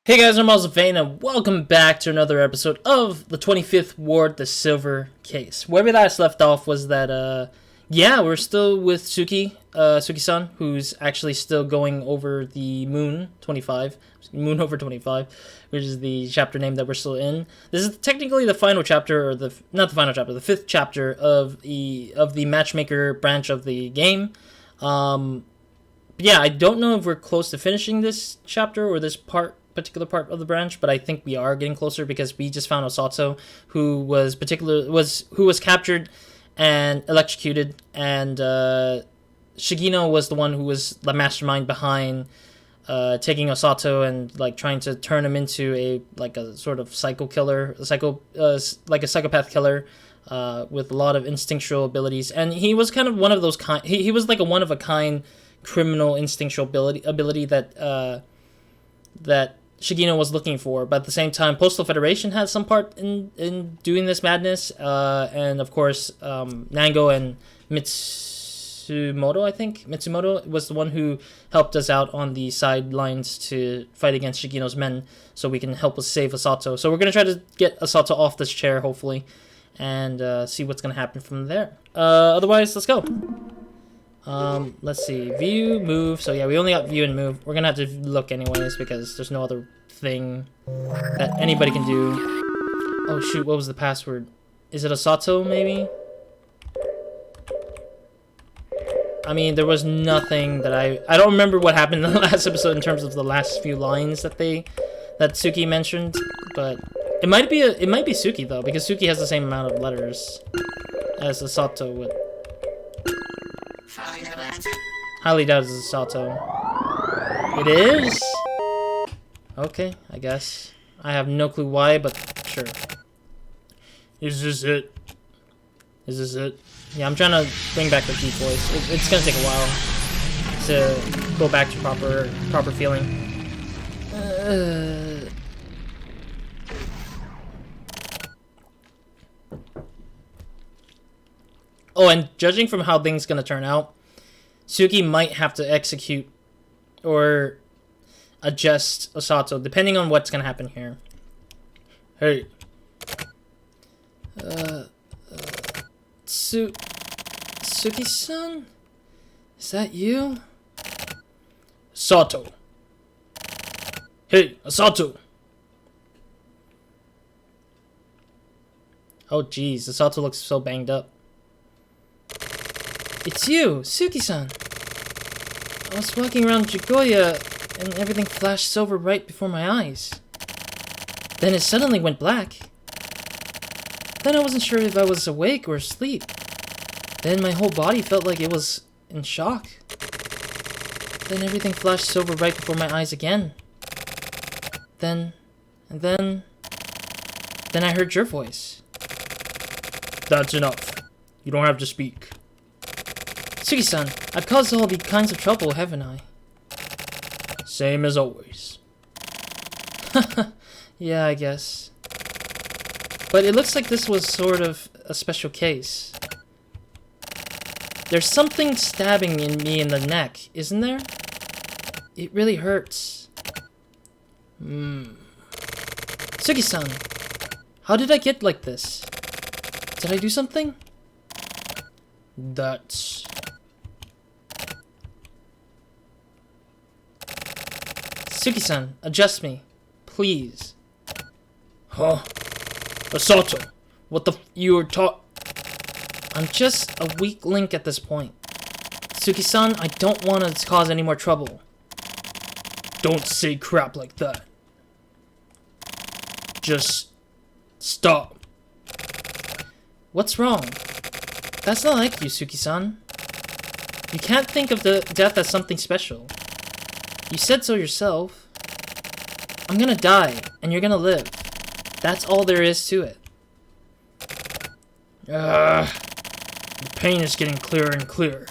Hey guys, I'm RozaldVaneGAME and welcome back to another episode of the 25th Ward, the Silver Case. Where we last left off was that, yeah, we're still with Tsuki, Tsuki-san, who's actually still going over the Moon 25, Moon over 25, which is the chapter name that we're still in. This is technically the final chapter, or not the final chapter, the 5th chapter of the matchmaker branch of the game. Yeah, I don't know if we're close to finishing this chapter or this particular part of the branch, but I think we are getting closer because we just found Osato, who was captured and electrocuted, and Shigino was the one who was the mastermind behind taking Osato and like trying to turn him into a sort of psycho killer, like a psychopath killer. With a lot of instinctual abilities, and he was kind of one of those he was like a one of a kind criminal instinctual ability that Shigino was looking for. But at the same time, Postal Federation had some part in doing this madness, and of course Nango and Mitsumoto, I think Mitsumoto was the one who helped us out on the sidelines to fight against Shigino's men, so we can help us save Osato. So we're gonna try to get Osato off this chair, hopefully, and see what's gonna happen from there. Otherwise, let's go. Let's see, view, move. So yeah, we only got view and move. We're gonna have to look anyways because there's no other thing that anybody can do. Oh shoot, what was the password? Is it Osato maybe? I mean, there was nothing that I don't remember what happened in the last episode in terms of the last few lines that Tsuki mentioned, but it might be Tsuki though, because Tsuki has the same amount of letters as Osato would. Highly doubt it's Osato. It is? Okay, I guess. I have no clue why, but sure. Is this it? Is this it? Yeah, I'm trying to bring back the deep voice. It's gonna take a while to go back to proper feeling. Oh, and judging from how things gonna turn out, Tsuki might have to execute or adjust Osato, depending on what's gonna happen here. Hey. Tsuki-san? Is that you? Osato. Hey, Osato. Oh, jeez, Osato looks so banged up. It's you, Tsuki-san. I was walking around Jigoya and everything flashed silver right before my eyes. Then it suddenly went black. Then I wasn't sure if I was awake or asleep. Then my whole body felt like it was in shock. Then everything flashed silver right before my eyes again. Then I heard your voice. That's enough. You don't have to speak. Tsuki-san, I've caused all these kinds of trouble, haven't I? Same as always. Yeah, I guess. But it looks like this was sort of a special case. There's something stabbing me in the neck, isn't there? It really hurts. Tsuki-san, how did I get like this? Did I do something? That's... Tsuki-san, adjust me. Please. Huh? Osato, what the you were taught? I'm just a weak link at this point. Tsuki-san, I don't want to cause any more trouble. Don't say crap like that. Just stop. What's wrong? That's not like you, Tsuki-san. You can't think of the death as something special. You said so yourself. I'm gonna die, and you're gonna live. That's all there is to it. The pain is getting clearer and clearer.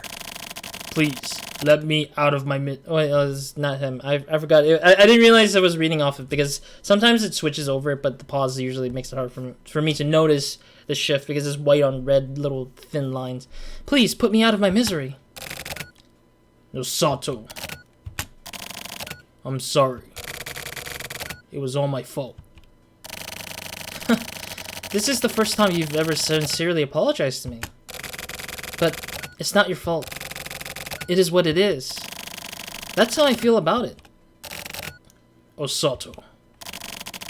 Please, let me out of my Oh, wait, it's not him. I forgot. I didn't realize I was reading off it, because sometimes it switches over, but the pause usually makes it hard for me to notice the shift, because it's white on red little thin lines. Please, put me out of my misery. Osato. I'm sorry. It was all my fault. This is the first time you've ever sincerely apologized to me. But it's not your fault. It is what it is. That's how I feel about it. Osato.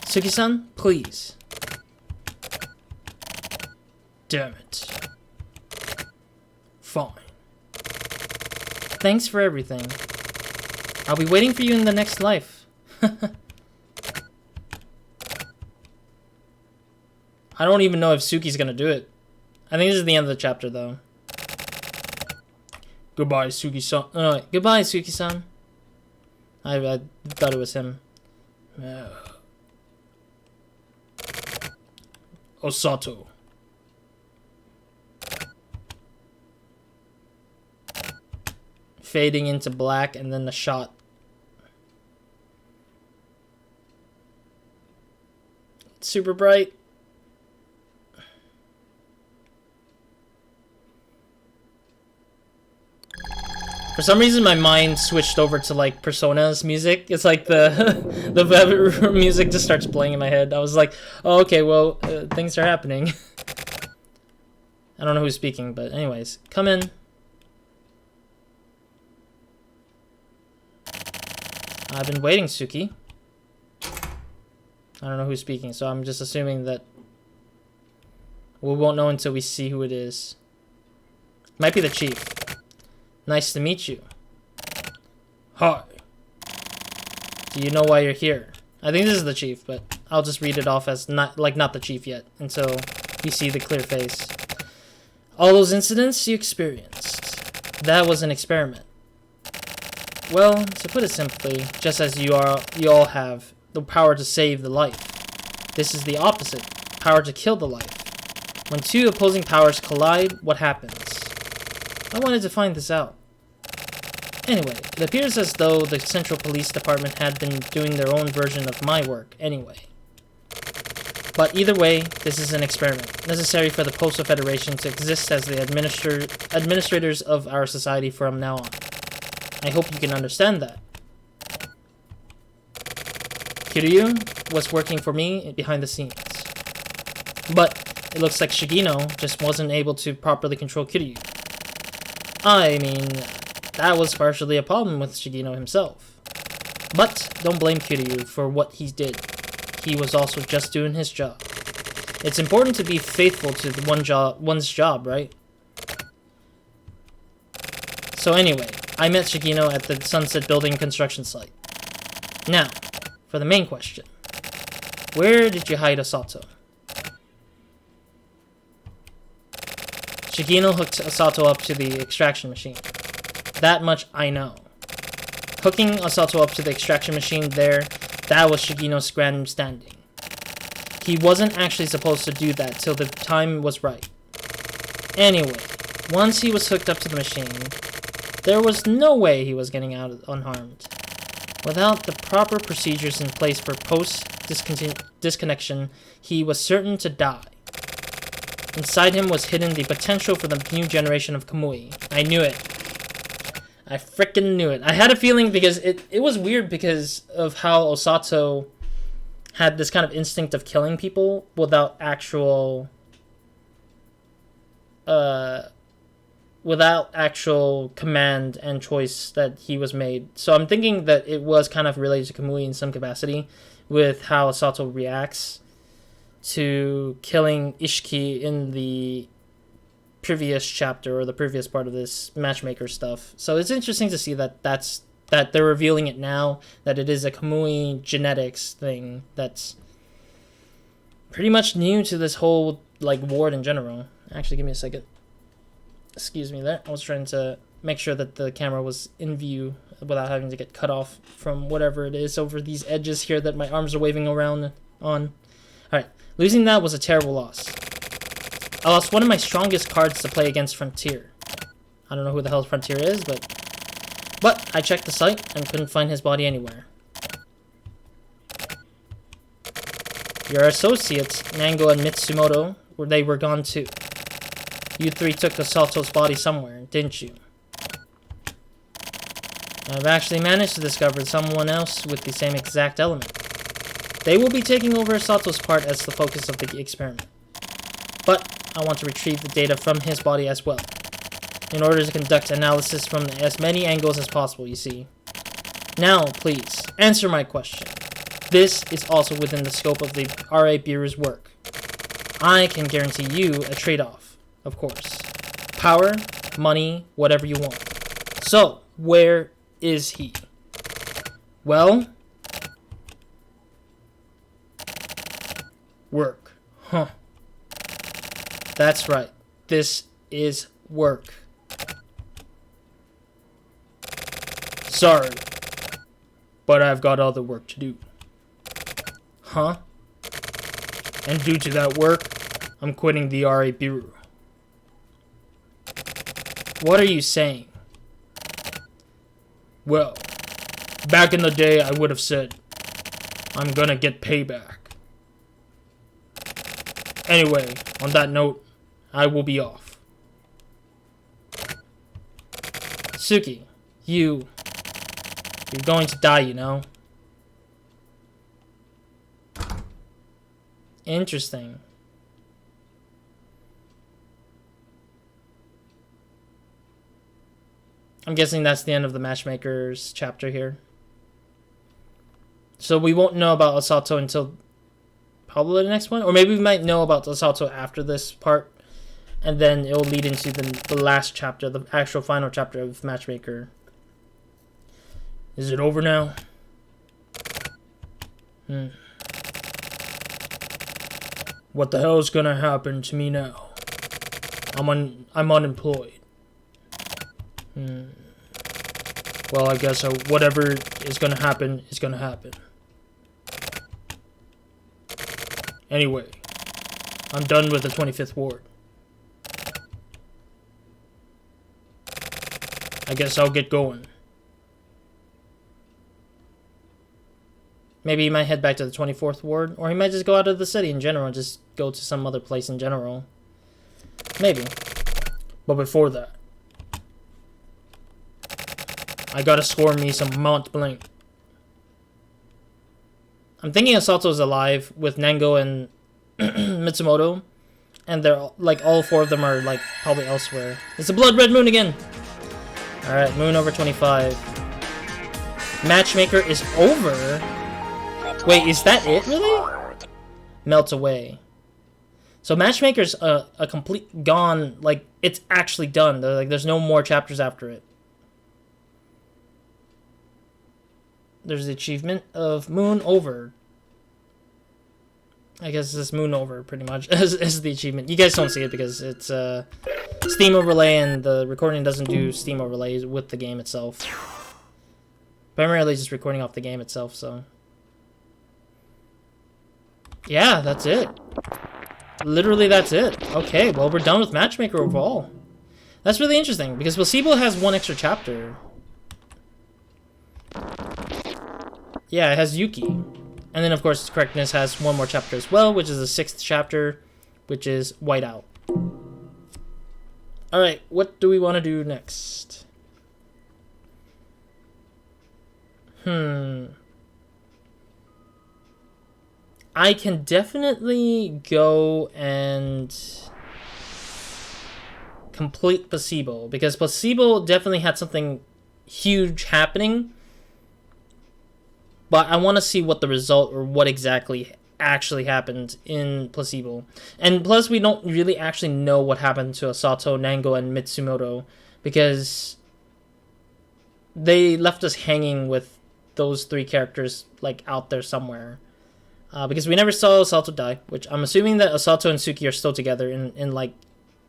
Tsuki-san, please. Damn it. Fine. Thanks for everything. I'll be waiting for you in the next life. I don't even know if Tsuki's gonna do it. I think this is the end of the chapter, though. Goodbye, Tsuki-san. Goodbye, Tsuki-san. I thought it was him. Osato. Fading into black, and then the shot. It's super bright. For some reason, my mind switched over to like Persona's music. It's like the music just starts playing in my head. I was like, oh, okay, well, things are happening. I don't know who's speaking, but anyways, come in. I've been waiting, Tsuki. I don't know who's speaking, so I'm just assuming that we won't know until we see who it is. Might be the chief. Nice to meet you. Hi. Do you know why you're here? I think this is the chief, but I'll just read it off as not the chief yet until you see the clear face. All those incidents you experienced, that was an experiment. Well, to put it simply, just as you all have the power to save the life. This is the opposite, power to kill the life. When two opposing powers collide, what happens? I wanted to find this out. Anyway, it appears as though the Central Police Department had been doing their own version of my work anyway. But either way, this is an experiment, necessary for the Postal Federation to exist as the administrators of our society from now on. I hope you can understand that. Kiryu was working for me behind the scenes. But it looks like Shigino just wasn't able to properly control Kiryu. I mean, that was partially a problem with Shigino himself. But don't blame Kiryu for what he did. He was also just doing his job. It's important to be faithful to one's job, right? So anyway, I met Shigino at the Sunset Building construction site. Now, for the main question. Where did you hide Osato? Shigino hooked Osato up to the extraction machine. That much I know. Hooking Osato up to the extraction machine there, that was Shigino's grandstanding. He wasn't actually supposed to do that till the time was right. Anyway, once he was hooked up to the machine, there was no way he was getting out unharmed. Without the proper procedures in place for post-disconnection, he was certain to die. Inside him was hidden the potential for the new generation of Kamui. I knew it. I frickin' knew it. I had a feeling because it was weird because of how Osato had this kind of instinct of killing people without actual command and choice that he was made. So I'm thinking that it was kind of related to Kamui in some capacity with how Osato reacts to killing Ishiki in the previous chapter or the previous part of this matchmaker stuff. So it's interesting to see that that they're revealing it now, that it is a Kamui genetics thing that's pretty much new to this whole like ward in general. Actually, give me a second. Excuse me there. I was trying to make sure that the camera was in view without having to get cut off from whatever it is over these edges here that my arms are waving around on. Alright, losing that was a terrible loss. I lost one of my strongest cards to play against Frontier. I don't know who the hell Frontier is, but I checked the site and couldn't find his body anywhere. Your associates, Nango and Mitsumoto, they were gone too. You three took Osato's body somewhere, didn't you? I've actually managed to discover someone else with the same exact element. They will be taking over Osato's part as the focus of the experiment. But I want to retrieve the data from his body as well, in order to conduct analysis from as many angles as possible, you see. Now, please, answer my question. This is also within the scope of the RA Bureau's work. I can guarantee you a trade-off, of course. Power, money, whatever you want. So, where is he? Well, work. Huh. That's right. This is work. Sorry, but I've got other work to do. Huh? And due to that work, I'm quitting the RA Bureau. What are you saying? Well, back in the day I would have said, I'm gonna get payback. Anyway, on that note, I will be off. Tsuki, you're going to die, you know? Interesting. I'm guessing that's the end of the Matchmaker's chapter here. So we won't know about Osato until probably the next one. Or maybe we might know about Osato after this part. And then it'll lead into the last chapter, the actual final chapter of Matchmaker. Is it over now? What the hell is gonna happen to me now? I'm unemployed. Well, I guess whatever is gonna happen is gonna happen. Anyway, I'm done with the 25th ward. I guess I'll get going. Maybe he might head back to the 24th ward, or he might just go out of the city in general and just go to some other place in general. Maybe. But before that, I gotta score me some Mont Blanc. I'm thinking Osato's alive with Nango and Mitsumoto, and they're like all four of them are like probably elsewhere. It's a blood red moon again. All right, moon over 25. Matchmaker is over. Wait, is that it really? Melt away. So Matchmaker's a complete gone. Like it's actually done. There's no more chapters after it. There's the achievement of moon over. I guess this moon over pretty much is the achievement. You guys don't see it because it's Steam overlay and the recording doesn't do Steam overlays with the game itself. Primarily just recording off the game itself, so. Yeah, that's it. Literally that's it. Okay, well we're done with Matchmaker overall. That's really interesting because Placebo has one extra chapter. Yeah, it has Yuki. And then, of course, Correctness has one more chapter as well, which is the 6th chapter, which is Whiteout. Alright, what do we want to do next? I can definitely go and complete Placebo, because Placebo definitely had something huge happening. But I want to see what the result or what exactly actually happened in Placebo. And plus, we don't really actually know what happened to Osato, Nango, and Mitsumoto because they left us hanging with those three characters like out there somewhere. Because we never saw Osato die, which I'm assuming that Osato and Tsuki are still together in like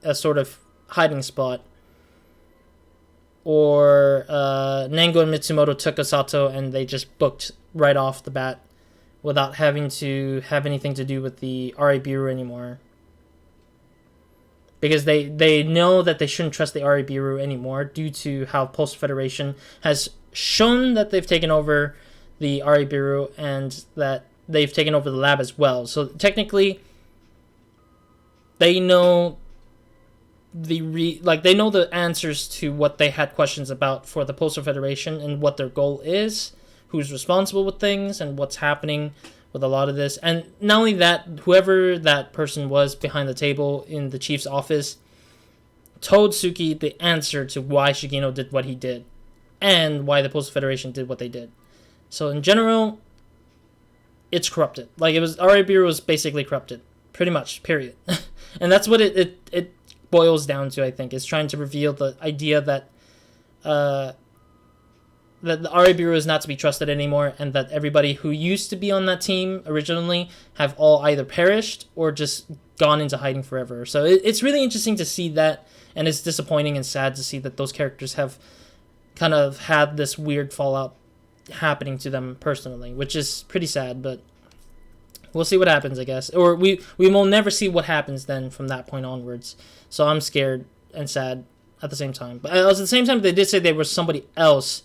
a sort of hiding spot. Or Nango and Mitsumoto took Osato and they just booked right off the bat without having to have anything to do with the RA Bureau anymore. Because they know that they shouldn't trust the RA Bureau anymore due to how Post-Federation has shown that they've taken over the RA Bureau and that they've taken over the lab as well. So technically, they know they know the answers to what they had questions about for the Postal Federation and what their goal is, who's responsible with things, and what's happening with a lot of this. And not only that, whoever that person was behind the table in the chief's office told Tsuki the answer to why Shigeno did what he did and why the Postal Federation did what they did. So in general, it's corrupted. Like, it was, RA Bureau was basically corrupted. Pretty much, period. And that's what it boils down to, I think, is trying to reveal the idea that that the RA Bureau is not to be trusted anymore, and that everybody who used to be on that team originally have all either perished or just gone into hiding forever. So it's really interesting to see that, and it's disappointing and sad to see that those characters have kind of had this weird fallout happening to them personally, which is pretty sad, but we'll see what happens, I guess. Or we will never see what happens then from that point onwards. So I'm scared and sad at the same time. But at the same time, they did say there was somebody else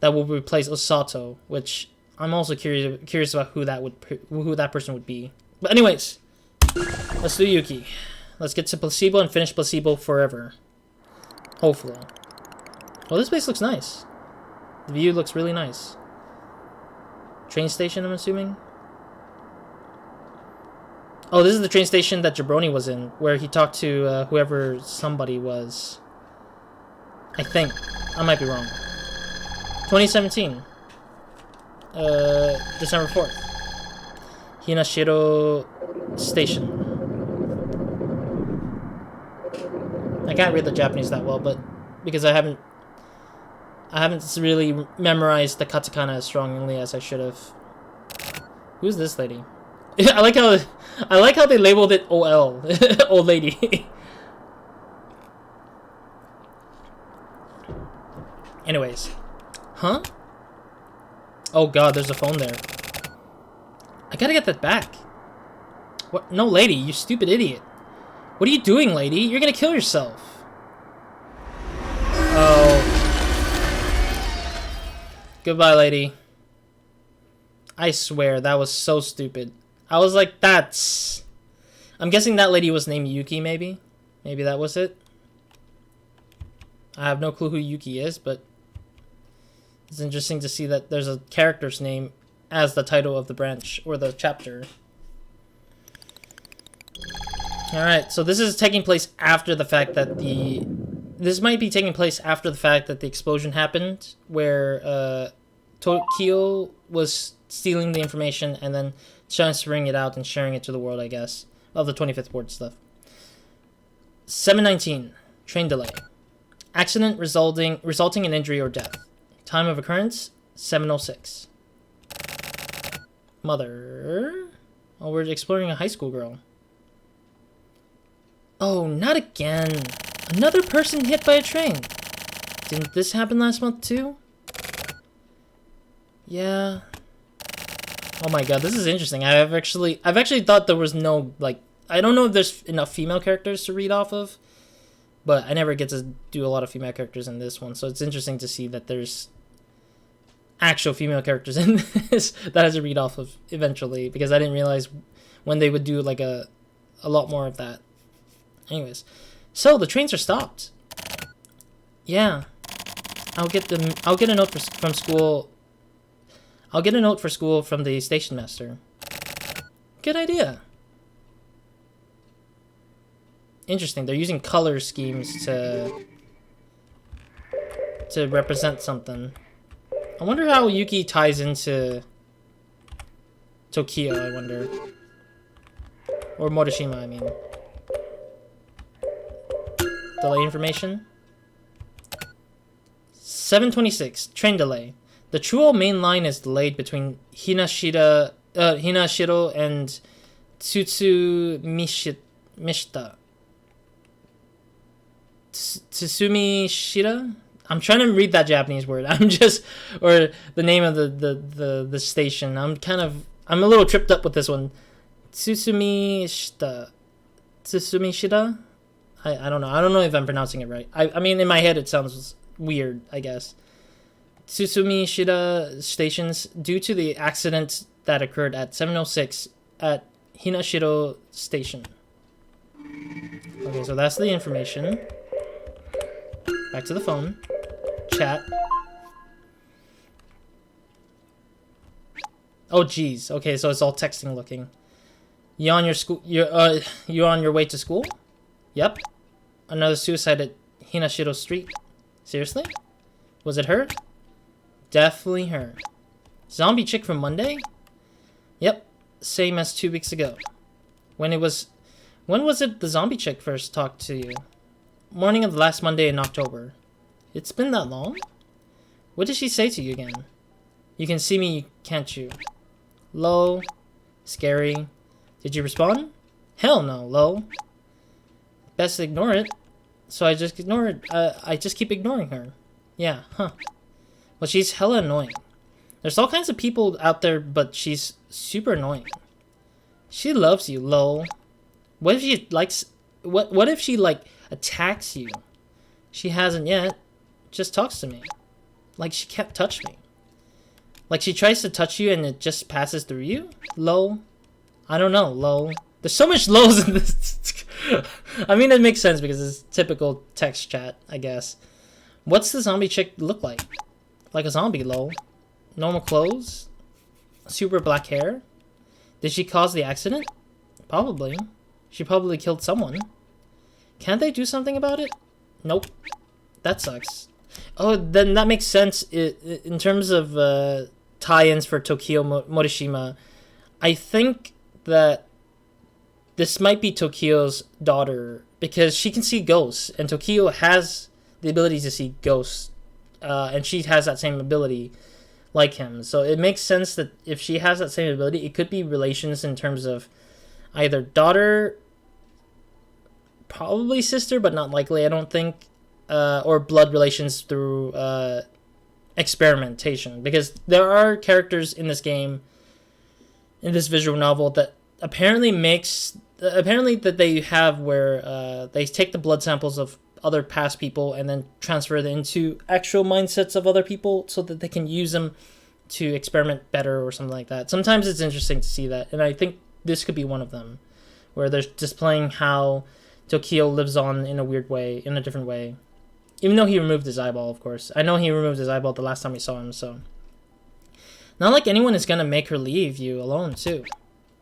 that will replace Osato, which I'm also curious about who that person would be. But anyways, let's do Yuki. Let's get to Placebo and finish Placebo forever. Hopefully. Well, this place looks nice. The view looks really nice. Train station, I'm assuming. Oh, this is the train station that Jabroni was in, where he talked to whoever somebody was. I think. I might be wrong. 2017. December 4th. Hinashiro Station. I can't read the Japanese that well, but because I haven't really memorized the katakana as strongly as I should have. Who's this lady? I like how they labeled it OL, old lady. Anyways, huh? Oh god, there's a phone there. I gotta get that back. What? No, lady, you stupid idiot. What are you doing, lady? You're gonna kill yourself. Oh. Goodbye, lady. I swear, that was so stupid. I was like, that's... I'm guessing that lady was named Yuki, maybe? Maybe that was it? I have no clue who Yuki is, but... it's interesting to see that there's a character's name as the title of the branch, or the chapter. Alright, so this is taking place after the fact that the... This might be taking place after the fact that the explosion happened, where Tokio was stealing the information and then transferring it out and sharing it to the world, I guess, of the 25th board stuff. 719, train delay. Accident resulting in injury or death. Time of occurrence, 7:06. Mother... Oh, we're exploring a high school girl. Oh, not again. Another person hit by a train. Didn't this happen last month too? Yeah. Oh my god, this is interesting. I've actually thought there was no, like, I don't know if there's enough female characters to read off of, but I never get to do a lot of female characters in this one, so it's interesting to see that there's actual female characters in this that has to read off of eventually, because I didn't realize when they would do like a lot more of that. Anyways, so the trains are stopped. Yeah, I'll get a note from school. I'll get a note for school from the station master. Good idea. Interesting. They're using color schemes to represent something. I wonder how Yuki ties into Tokio, I wonder. Or Morishima, I mean. Delay information. 7:26, train delay. The Chuo main line is delayed between Hinashiro and Tsumishita. Tsumishita? I'm trying to read that Japanese word. Or the name of the station. I'm a little tripped up with this one. Tsumishita. I don't know. I don't know if I'm pronouncing it right. I mean, in my head it sounds weird, I guess. Tsumishita stations, due to the accident that occurred at 7:06 at Hinashiro Station. Okay, so that's the information. Back to the phone. Chat. Oh, geez. Okay, so it's all texting looking. You on your school? You on your way to school? Yep. Another suicide at Hinashiro Street. Seriously? Was it her? Definitely her. Zombie chick from Monday? Yep. Same as 2 weeks ago. When was it the zombie chick first talked to you? Morning of the last Monday in October. It's been that long? What did she say to you again? You can see me, can't you? Low. Scary. Did you respond? Hell no, Low. Best ignore it. So I just ignore it. I just keep ignoring her. Yeah, huh. Well, she's hella annoying. There's all kinds of people out there, but she's super annoying. She loves you, Low. What if she likes... What if she, like, attacks you? She hasn't yet. Just talks to me. Like, she can't touch me. Like, she tries to touch you and it just passes through you? Low? I don't know, Low. There's so much lows in this. I mean, it makes sense because it's typical text chat, I guess. What's the zombie chick look like? Like a zombie, Low. Normal clothes? Super black hair? Did she cause the accident? Probably. She probably killed someone. Can't they do something about it? Nope. That sucks. Oh, then that makes sense in terms of tie-ins for Tokio Morishima. I think that this might be Tokio's daughter because she can see ghosts, and Tokio has the ability to see ghosts, and she has that same ability like him. So it makes sense that if she has that same ability, it could be relations in terms of either daughter, probably sister, but not likely, I don't think, or blood relations through experimentation, because there are characters in this game, in this visual novel, that apparently that they have where they take the blood samples of other past people and then transfer them into actual mindsets of other people so that they can use them to experiment better or something like that. Sometimes it's interesting to see that, and I think this could be one of them, where they're displaying how Tokio lives on in a weird way, in a different way. Even though he removed his eyeball, of course. I know he removed his eyeball the last time we saw him, so... Not like anyone is gonna make her leave you alone, too.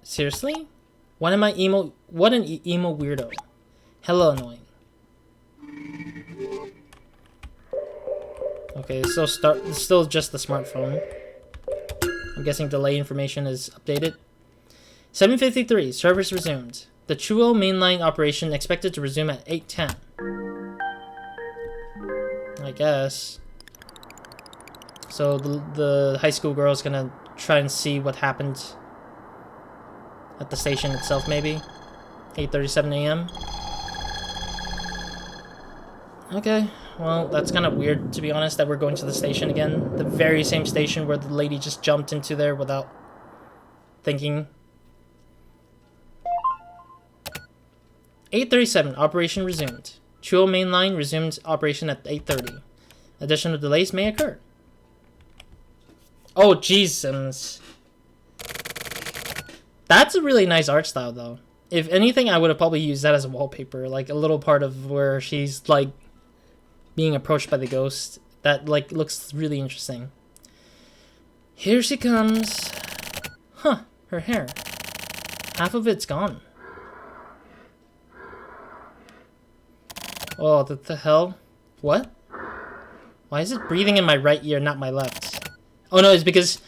Seriously? What an emo weirdo. Hella annoying. Okay, so it's still just the smartphone. I'm guessing delay information is updated. 7:53, service resumed. The Chuo mainline operation expected to resume at 8:10. I guess. So the high school girl is gonna try and see what happened at the station itself, maybe. 8:37 a.m. Okay, well, that's kind of weird, to be honest, that we're going to the station again. The very same station where the lady just jumped into there without thinking. 8:37, operation resumed. Chuo main line resumed operation at 8:30. Additional delays may occur. Oh, Jesus. That's a really nice art style, though. If anything, I would have probably used that as a wallpaper, like a little part of where she's, like, being approached by the ghost. That, like, looks really interesting. Here she comes. Huh, her hair. Half of it's gone. Oh, what the hell? What? Why is it breathing in my right ear, not my left? Oh no, it's because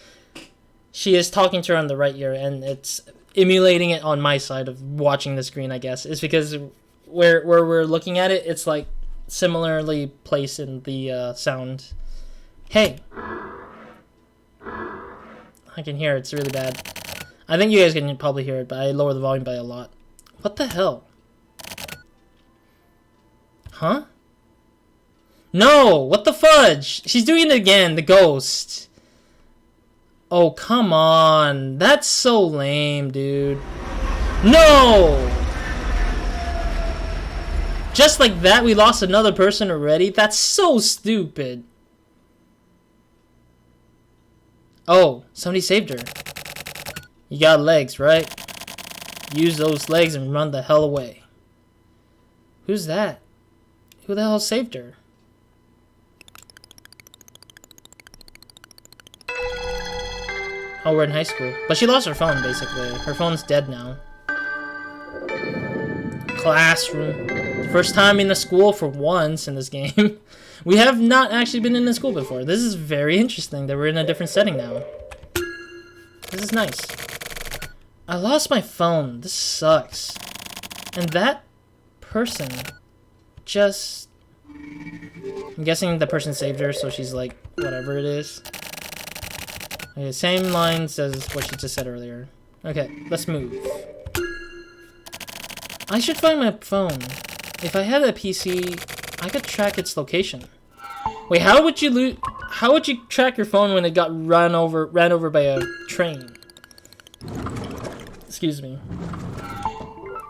she is talking to her on the right ear, and it's emulating it on my side of watching the screen, I guess. It's because where we're looking at it, it's like similarly placed in the sound. Hey! I can hear it, it's really bad. I think you guys can probably hear it, but I lower the volume by a lot. What the hell? Huh? No! What the fudge? She's doing it again, the ghost. Oh, come on. That's so lame, dude. No! Just like that, we lost another person already? That's so stupid. Oh, somebody saved her. You got legs, right? Use those legs and run the hell away. Who's that? Who the hell saved her? Oh, we're in high school. But she lost her phone, basically. Her phone's dead now. Classroom. First time in a school for once in this game. We have not actually been in a school before. This is very interesting that we're in a different setting now. This is nice. I lost my phone. This sucks. And that person just... I'm guessing the person saved her, so she's like, whatever it is. Okay, same lines as what she just said earlier. Okay, let's move. I should find my phone. If I had a PC, I could track its location. Wait, how would you track your phone when it got ran over by a train? Excuse me.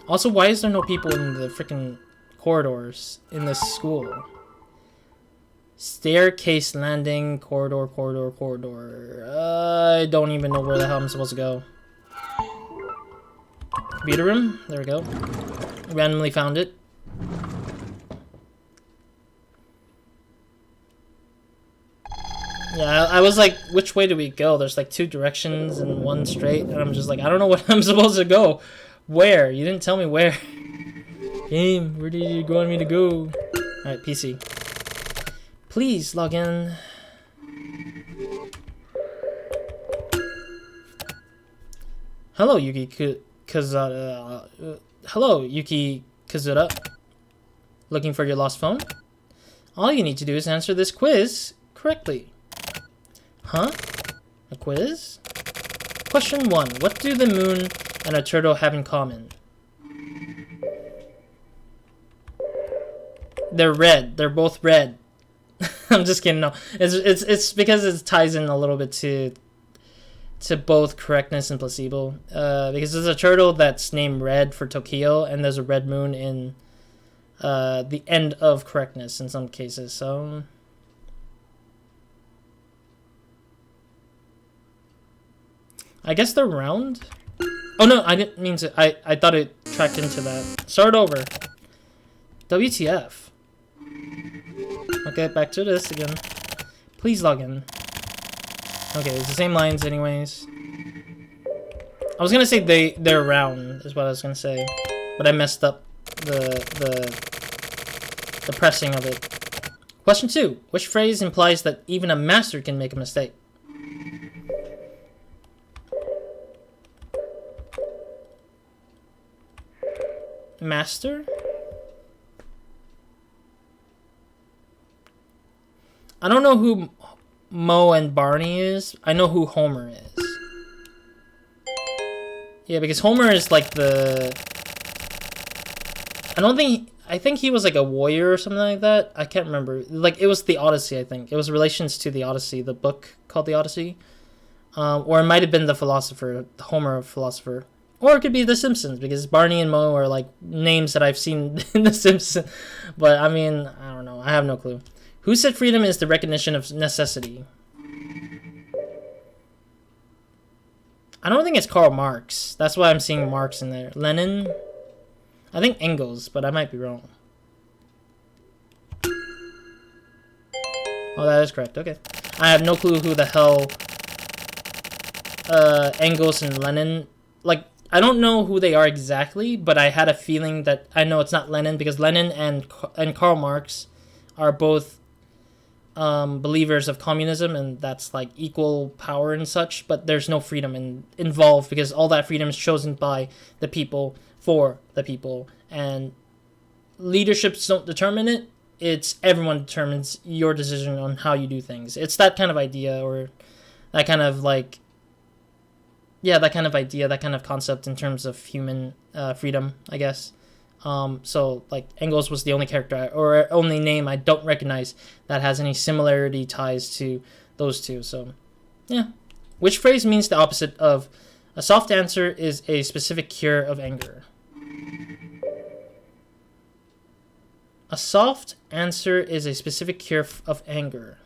Also, why is there no people in the freaking corridors in this school? Staircase, landing, corridor. I don't even know where the hell I'm supposed to go. Computer room? There we go. Randomly found it. Yeah, I was like, which way do we go? There's like 2 directions and 1 straight, and I'm just like, I don't know what I'm supposed to go. Where? You didn't tell me where. Game, where did you want me to go? Alright, PC. Please log in. Hello, Yuki Kazura. Hello, Yuki Kazura. Looking for your lost phone? All you need to do is answer this quiz correctly. Huh? A quiz? Question 1. What do the moon and a turtle have in common? They're red. They're both red. I'm just kidding. No, it's because it ties in a little bit to both correctness and placebo. Because there's a turtle that's named Red for Tokio, and there's a red moon in the end of correctness in some cases. So I guess they're round. Oh no, I didn't mean to. I thought it tracked into that. Start over. WTF. Okay, back to this again. Please log in. Okay, it's the same lines anyways. I was gonna say they're round is what I was gonna say, but I messed up the pressing of it. Question 2. Which phrase implies that even a master can make a mistake? Master? I don't know who Moe and Barney is. I know who Homer is. Yeah, because Homer is like the... I think he was like a warrior or something like that. I can't remember. Like, it was the Odyssey, I think. It was relations to the Odyssey, the book called the Odyssey. Or it might have been the philosopher, Homer philosopher. Or it could be The Simpsons, because Barney and Moe are like names that I've seen in The Simpsons. But, I mean, I don't know. I have no clue. Who said freedom is the recognition of necessity? I don't think it's Karl Marx. That's why I'm seeing Marx in there. Lenin? I think Engels, but I might be wrong. Oh, that is correct. Okay. I have no clue who the hell Engels and Lenin... Like, I don't know who they are exactly, but I had a feeling that I know it's not Lenin, because Lenin and Karl Marx are both believers of communism, and that's like equal power and such, but there's no freedom involved, because all that freedom is chosen by the people for the people, and leaderships don't determine it. It's everyone determines your decision on how you do things. It's that kind of idea, or that kind of like, yeah, that kind of idea, that kind of concept in terms of human freedom, I guess. So, like, Engels was the only character, or only name I don't recognize that has any similarity ties to those two, so, yeah. Which phrase means the opposite of, a soft answer is a specific cure of anger? A soft answer is a specific cure of anger.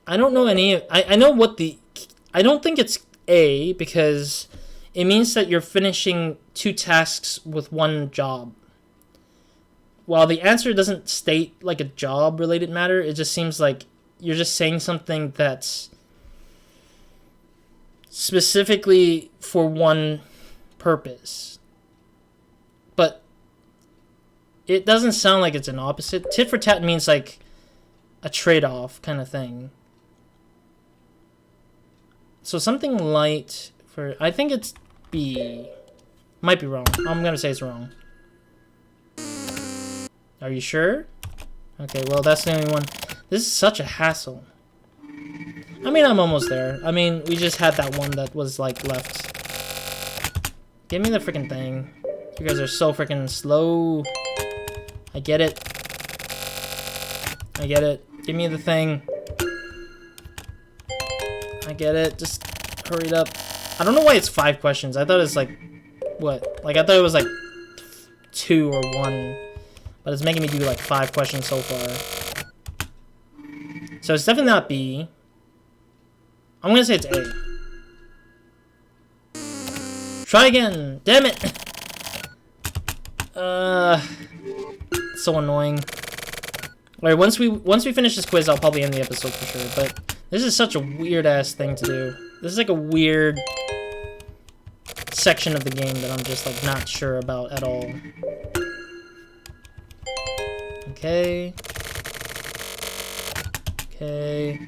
I don't know any... I know what the... I don't think it's A because it means that you're finishing 2 tasks with 1 job. While the answer doesn't state like a job-related matter, it just seems like you're just saying something that's specifically for one purpose. But it doesn't sound like it's an opposite. Tit for tat means like a trade-off kind of thing. So something light for... I think it's B. Might be wrong. I'm gonna say it's wrong. Are you sure? Okay, well, that's the only one. This is such a hassle. I mean, I'm almost there. I mean, we just had that one that was, like, left. Give me the freaking thing. You guys are so freaking slow. I get it. I get it. Give me the thing. I get it. Just hurry it up. I don't know why it's 5 questions. I thought it was, like, what? Like, I thought it was, like, 2 or 1. But it's making me do like 5 questions so far. So it's definitely not B. I'm gonna say it's A. Try again! Damn it! So annoying. Alright, once we finish this quiz, I'll probably end the episode for sure. But this is such a weird ass thing to do. This is like a weird section of the game that I'm just like not sure about at all. Okay. Okay.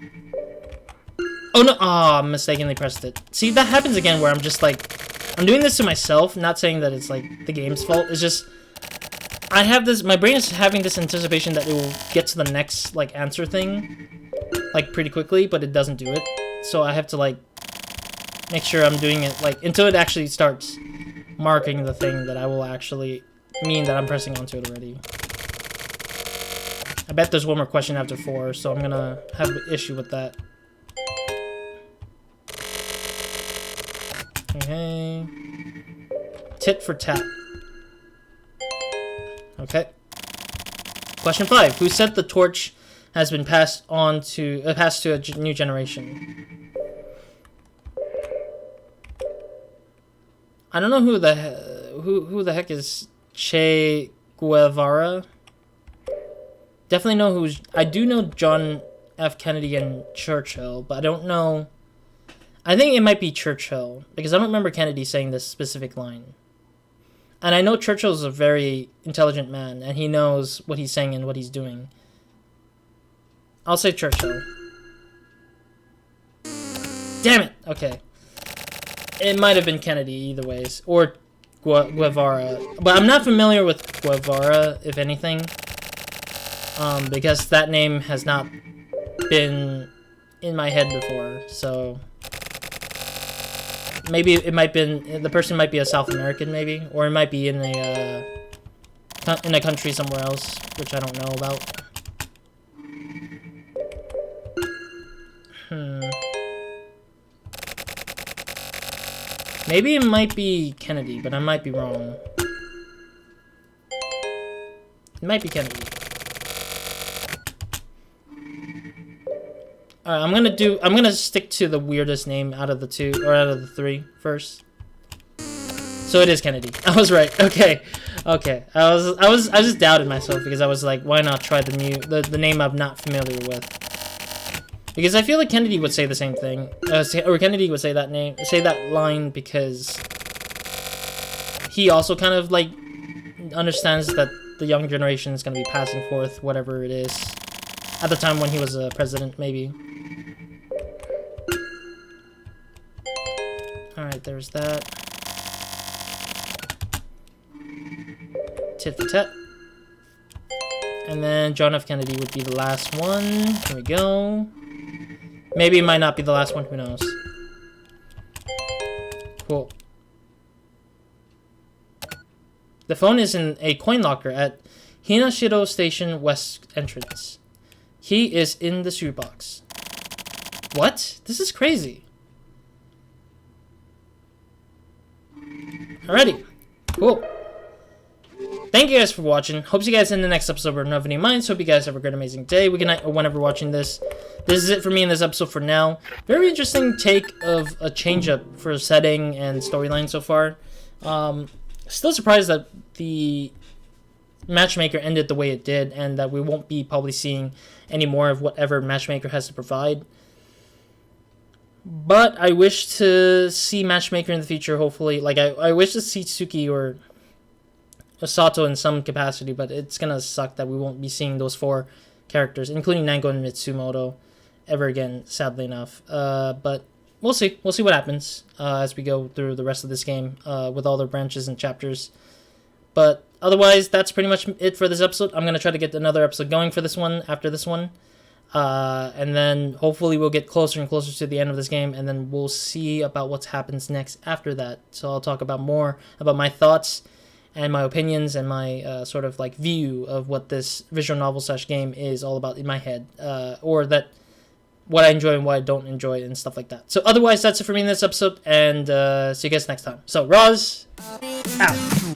Oh no! Ah, I mistakenly pressed it. See, that happens again where I'm just like... I'm doing this to myself, not saying that it's like the game's fault. It's just... I have this... My brain is having this anticipation that it will get to the next, like, answer thing. Like, pretty quickly, but it doesn't do it. So I have to, like... make sure I'm doing it, like, until it actually starts marking the thing that I will actually mean that I'm pressing onto it already. I bet there's one more question after 4, so I'm gonna have an issue with that. Okay. Tit for tat. Okay. Question 5. Who said the torch has been passed to a new generation? I don't know who the heck is Che Guevara. Definitely know who's... I do know John F. Kennedy and Churchill, but I don't know... I think it might be Churchill, because I don't remember Kennedy saying this specific line. And I know Churchill's a very intelligent man, and he knows what he's saying and what he's doing. I'll say Churchill. Damn it! Okay. It might have been Kennedy either ways, or Guevara. But I'm not familiar with Guevara, if anything. Because that name has not been in my head before, so maybe it might be the person might be a South American, maybe, or it might be in a country somewhere else, which I don't know about. Maybe it might be Kennedy, but I might be wrong. It might be Kennedy. Alright, I'm gonna stick to the weirdest name out of the 2, or out of the 3 first. So it is Kennedy. I was right. Okay. Okay. I just doubted myself because I was like, why not try the name I'm not familiar with? Because I feel like Kennedy would say the same thing. Or Kennedy would say that line because he also kind of like understands that the young generation is going to be passing forth whatever it is at the time when he was a president, maybe. Alright, there's that. Tit for tat. And then John F. Kennedy would be the last one. Here we go. Maybe it might not be the last one, who knows. Cool. The phone is in a coin locker at Hinashiro Station West entrance. He is in the shoebox. What? This is crazy. Alrighty. Cool. Thank you guys for watching. Hope you guys in the next episode of Nobody Minds. Hope you guys have a great, amazing day. Weekend night, or whenever watching this. this is it for me in this episode for now. Very interesting take of a change-up for setting and storyline so far. Still surprised that the Matchmaker ended the way it did, and that we won't be probably seeing any more of whatever Matchmaker has to provide. But I wish to see Matchmaker in the future, hopefully. Like, I wish to see Tsuki or Osato in some capacity, but it's gonna suck that we won't be seeing those 4 characters, including Nango and Mitsumoto, ever again, sadly enough. But we'll see. We'll see what happens as we go through the rest of this game with all the branches and chapters. But otherwise, that's pretty much it for this episode. I'm going to try to get another episode going for this one after this one. And then hopefully we'll get closer and closer to the end of this game, and then we'll see about what happens next after that. So I'll talk about more about my thoughts and my opinions and my sort of like view of what this visual novel / game is all about in my head, or that what I enjoy and what I don't enjoy and stuff like that. So otherwise, that's it for me in this episode, and see you guys next time. So Roz, out.